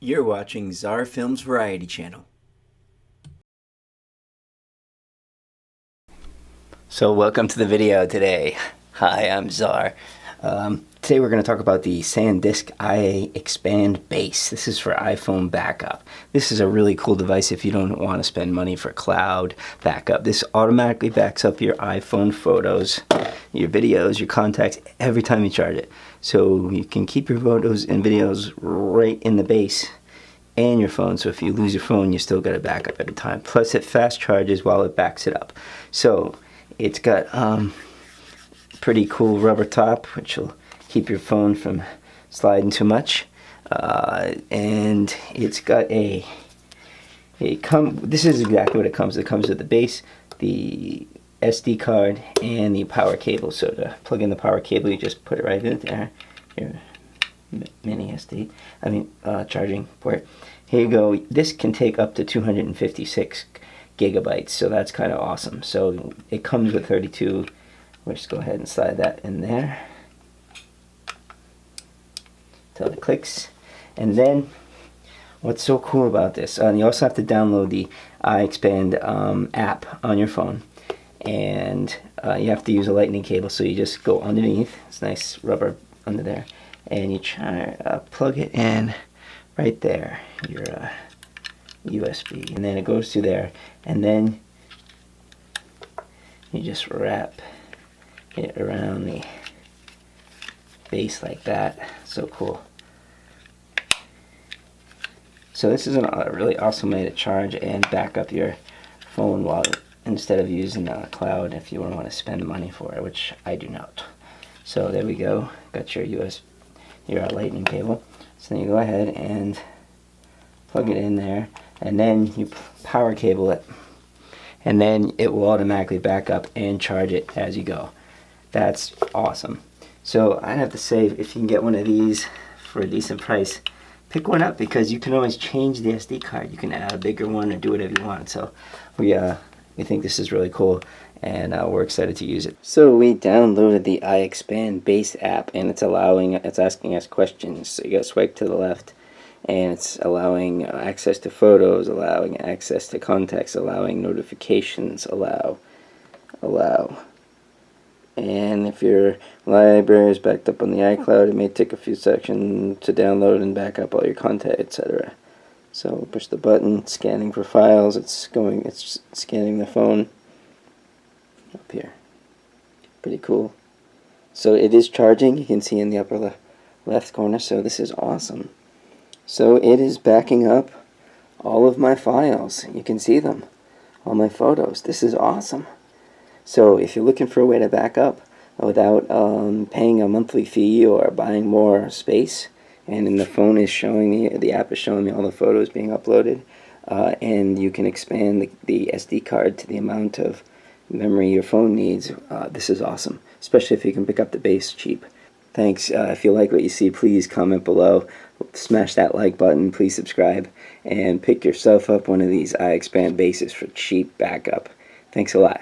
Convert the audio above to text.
You're watching Czar Films Variety Channel. So welcome to the video today. Hi, I'm Czar. Today we're going to talk about the Sandisk iXpand base. This is for iPhone backup. This is a really cool device if you don't want to spend money for cloud backup. This automatically backs up your iPhone photos, your videos, your contacts every time you charge it. So you can keep your photos and videos right in the base and your phone. So if you lose your phone, you still got a backup at a time. Plus it fast charges while it backs it up. So it's got pretty cool rubber top, which will keep your phone from sliding too much. And it's got this is exactly what it comes. It comes with the base, the SD card, and the power cable. So to plug in the power cable, you just put it right in there. Your mini charging port. Here you go. This can take up to 256 gigabytes, so that's kind of awesome. So it comes with 32. We'll just go ahead and slide that in there till it clicks. And then what's so cool about this, you also have to download the iXpand app on your phone, and you have to use a lightning cable. So you just go underneath, it's nice rubber under there, and you try plug it in right there, your USB, and then it goes through there, and then you just wrap it around the base like that. So cool. So this is a really awesome way to charge and back up your phone while instead of using cloud if you don't want to spend money for it, which I do not. So there we go. Got your your lightning cable. So then you go ahead and plug it in there, and then you power cable it, and then it will automatically back up and charge it as you go. That's awesome. So I have to say, if you can get one of these for a decent price, pick one up, because you can always change the SD card. You can add a bigger one or do whatever you want. So we think this is really cool, and we're excited to use it. So we downloaded the iXpand base app, and it's asking us questions. So you gotta swipe to the left, and it's allowing access to photos, allowing access to contacts, allowing notifications, allow. And if your library is backed up on the iCloud, it may take a few seconds to download and back up all your content, etc. So push the button, scanning for files. It's scanning the phone up here. Pretty cool. So it is charging. You can see in the upper left corner. So this is awesome. So it is backing up all of my files. You can see them, all my photos. This is awesome. So if you're looking for a way to back up without paying a monthly fee or buying more space, and then the phone is showing me, the app is showing me all the photos being uploaded, and you can expand the SD card to the amount of memory your phone needs, this is awesome, especially if you can pick up the base cheap. Thanks. If you like what you see, please comment below, smash that like button, please subscribe, and pick yourself up one of these iXpand bases for cheap backup. Thanks a lot.